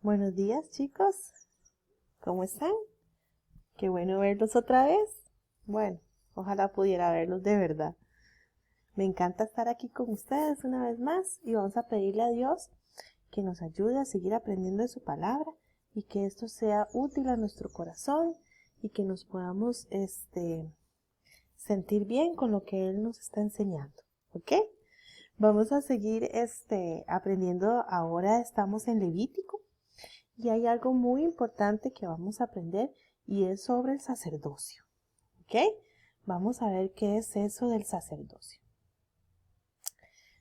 Buenos días, chicos. ¿Cómo están? Qué bueno verlos otra vez. Bueno, ojalá pudiera verlos de verdad. Me encanta estar aquí con ustedes una vez más y vamos a pedirle a Dios que nos ayude a seguir aprendiendo de su palabra y que esto sea útil a nuestro corazón y que nos podamos sentir bien con lo que Él nos está enseñando. ¿Ok? Vamos a seguir aprendiendo. Ahora estamos en Levítico. Y hay algo muy importante que vamos a aprender y es sobre el sacerdocio. ¿Ok? Vamos a ver qué es eso del sacerdocio.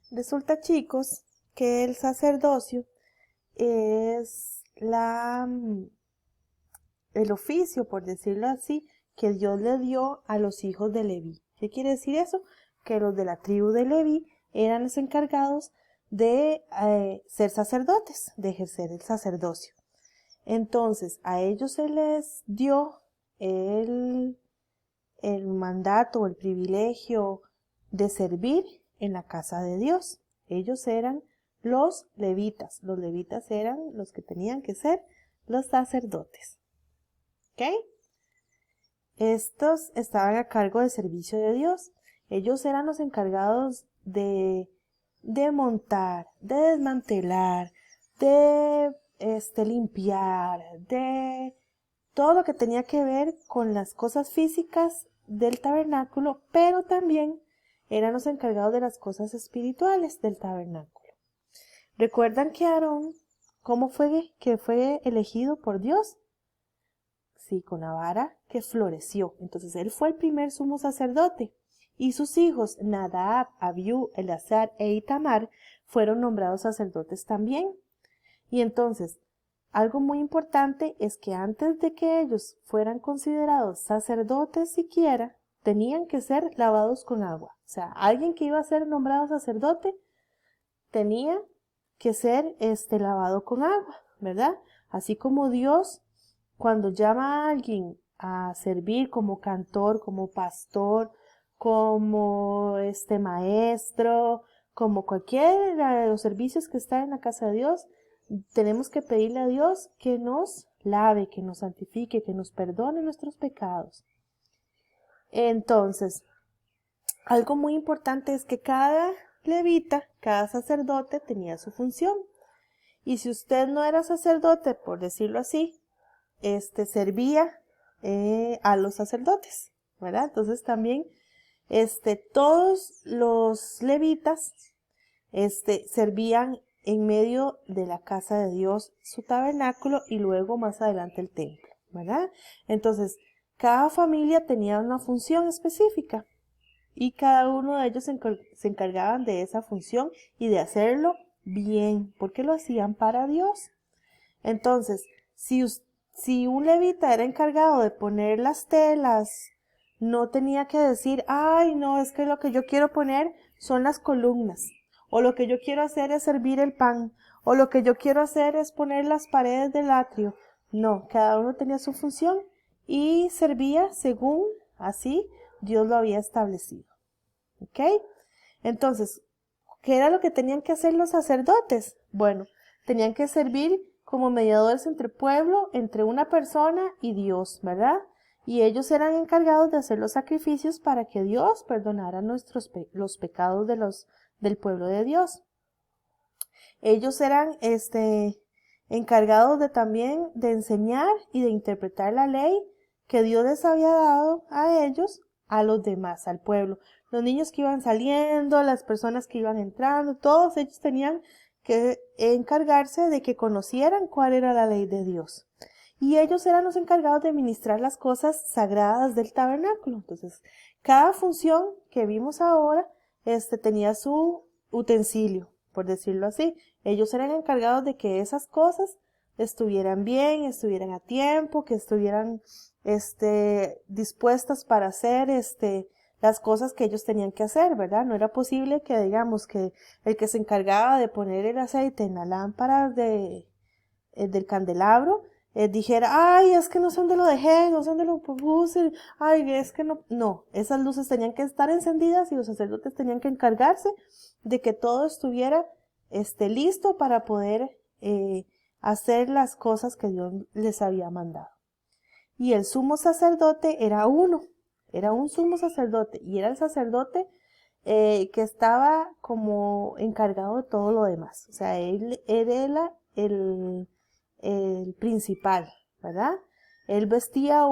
Resulta, chicos, que el sacerdocio es el oficio, por decirlo así, que Dios le dio a los hijos de Leví. ¿Qué quiere decir eso? Que los de la tribu de Leví eran los encargados de ser sacerdotes, de ejercer el sacerdocio. Entonces, a ellos se les dio el, el mandato o el privilegio de servir en la casa de Dios. Ellos eran los levitas. Los levitas eran los que tenían que ser los sacerdotes. ¿Ok? Estos estaban a cargo del servicio de Dios. Ellos eran los encargados de montar, de desmantelar, de limpiar, de todo lo que tenía que ver con las cosas físicas del tabernáculo, pero también eran los encargados de las cosas espirituales del tabernáculo. ¿Recuerdan que Aarón, cómo fue que fue elegido por Dios? Sí, con la vara que floreció. Entonces él fue el primer sumo sacerdote. Y sus hijos, Nadab, Abiú, Eleazar e Itamar, fueron nombrados sacerdotes también. Y entonces, algo muy importante es que antes de que ellos fueran considerados sacerdotes siquiera, tenían que ser lavados con agua. O sea, alguien que iba a ser nombrado sacerdote tenía que ser lavado con agua, ¿verdad? Así como Dios, cuando llama a alguien a servir como cantor, como pastor, como maestro, como cualquiera de los servicios que está en la casa de Dios, tenemos que pedirle a Dios que nos lave, que nos santifique, que nos perdone nuestros pecados. Entonces, algo muy importante es que cada levita, cada sacerdote tenía su función. Y si usted no era sacerdote, por decirlo así, servía a los sacerdotes, ¿verdad? Entonces también, todos los levitas, servían en medio de la casa de Dios, su tabernáculo y luego más adelante el templo, ¿verdad? Entonces, cada familia tenía una función específica y cada uno de ellos se encargaban de esa función y de hacerlo bien, porque lo hacían para Dios. Entonces, si un levita era encargado de poner las telas, no tenía que decir, ay, no, es que lo que yo quiero poner son las columnas, o lo que yo quiero hacer es servir el pan, o lo que yo quiero hacer es poner las paredes del atrio. No, cada uno tenía su función y servía según así Dios lo había establecido. ¿Ok? Entonces, ¿qué era lo que tenían que hacer los sacerdotes? Bueno, tenían que servir como mediadores entre pueblo, entre una persona y Dios, ¿verdad? Y ellos eran encargados de hacer los sacrificios para que Dios perdonara los pecados del pueblo de Dios. Ellos eran encargados de también de enseñar y de interpretar la ley que Dios les había dado a ellos, a los demás, al pueblo. Los niños que iban saliendo, las personas que iban entrando, todos ellos tenían que encargarse de que conocieran cuál era la ley de Dios. Y ellos eran los encargados de ministrar las cosas sagradas del tabernáculo. Entonces, cada función que vimos ahora, tenía su utensilio, por decirlo así. Ellos eran encargados de que esas cosas estuvieran bien, estuvieran a tiempo, que estuvieran, dispuestas para hacer, las cosas que ellos tenían que hacer, ¿verdad? No era posible que, digamos, que el que se encargaba de poner el aceite en la lámpara del candelabro, dijera, ay, es que no sé dónde lo dejé, no sé dónde lo puse, ay, es que no, no, esas luces tenían que estar encendidas y los sacerdotes tenían que encargarse de que todo estuviera, listo para poder, hacer las cosas que Dios les había mandado. Y el sumo sacerdote era uno, era un sumo sacerdote, y era el sacerdote que estaba como encargado de todo lo demás. O sea, él era el principal, ¿verdad? Él vestía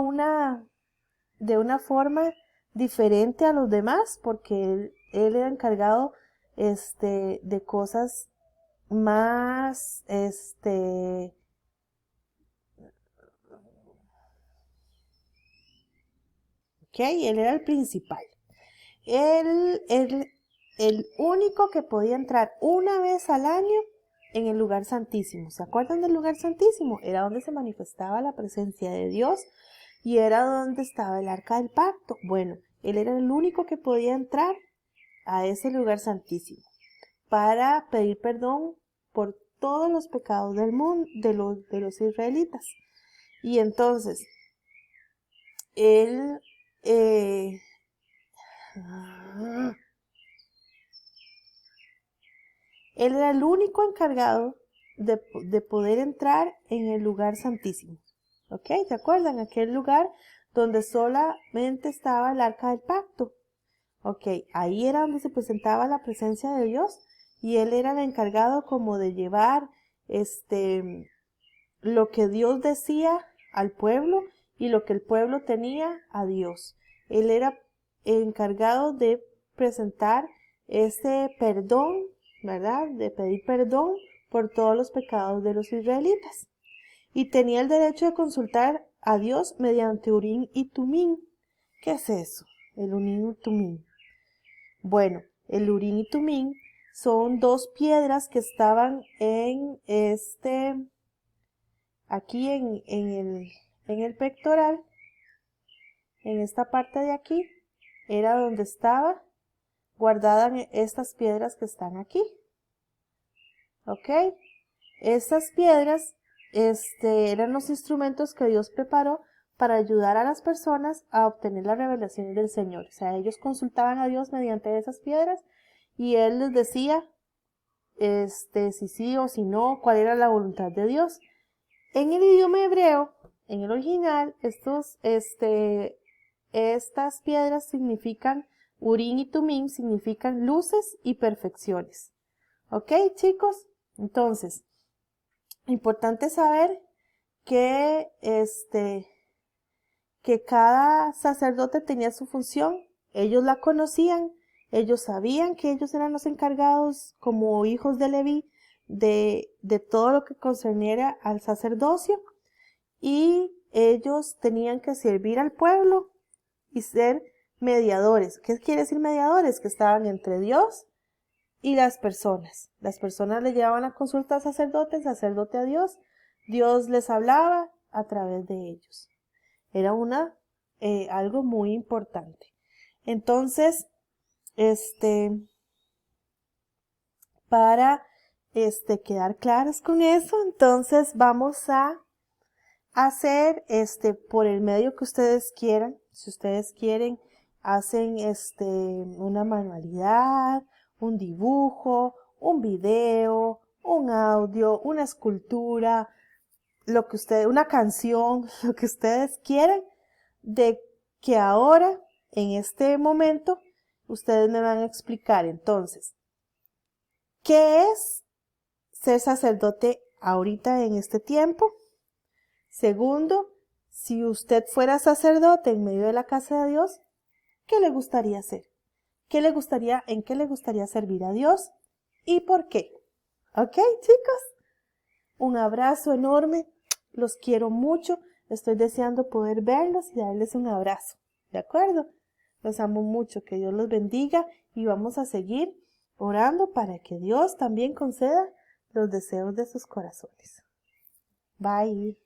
de una forma diferente a los demás porque él era encargado de cosas más, ok, él era el principal. El único que podía entrar una vez al año en el lugar santísimo. ¿Se acuerdan del lugar santísimo? Era donde se manifestaba la presencia de Dios y era donde estaba el arca del pacto. Bueno, él era el único que podía entrar a ese lugar santísimo para pedir perdón por todos los pecados del mundo, de los israelitas. Y entonces, él era el único encargado de poder entrar en el lugar santísimo. ¿Ok? ¿Se acuerdan? Aquel lugar donde solamente estaba el arca del pacto. Ok, ahí era donde se presentaba la presencia de Dios y él era el encargado como de llevar lo que Dios decía al pueblo y lo que el pueblo tenía a Dios. Él era encargado de presentar ese perdón, ¿verdad? De pedir perdón por todos los pecados de los israelitas. Y tenía el derecho de consultar a Dios mediante Urim y Tumim. ¿Qué es eso? El Urim y Tumim. Bueno, el Urim y Tumim son dos piedras que estaban aquí en el pectoral, en esta parte de aquí, era donde estaba guardadas estas piedras que están aquí. ¿Ok? Estas piedras eran los instrumentos que Dios preparó para ayudar a las personas a obtener la revelación del Señor. O sea, ellos consultaban a Dios mediante esas piedras y Él les decía si sí o si no, cuál era la voluntad de Dios. En el idioma hebreo, en el original, estas piedras significan, Urim y Tumim significan luces y perfecciones. ¿Ok, chicos? Entonces, importante saber que que cada sacerdote tenía su función, ellos la conocían, ellos sabían que ellos eran los encargados como hijos de Leví de todo lo que concerniera al sacerdocio y ellos tenían que servir al pueblo y ser mediadores. ¿Qué quiere decir mediadores? Que estaban entre Dios y las personas. Las personas le llevaban la consulta al sacerdote, el sacerdote a Dios. Dios les hablaba a través de ellos. Era algo muy importante. Entonces, para quedar claros con eso, entonces vamos a hacer por el medio que ustedes quieran. Si ustedes quieren, hacen una manualidad, un dibujo, un video, un audio, una escultura, una canción, lo que ustedes quieran, de que ahora, en este momento, ustedes me van a explicar entonces, ¿qué es ser sacerdote ahorita en este tiempo? Segundo, si usted fuera sacerdote en medio de la casa de Dios, ¿qué le gustaría hacer? ¿En qué le gustaría servir a Dios? ¿Y por qué? ¿Ok, chicos? Un abrazo enorme. Los quiero mucho. Estoy deseando poder verlos y darles un abrazo. ¿De acuerdo? Los amo mucho. Que Dios los bendiga y vamos a seguir orando para que Dios también conceda los deseos de sus corazones. Bye.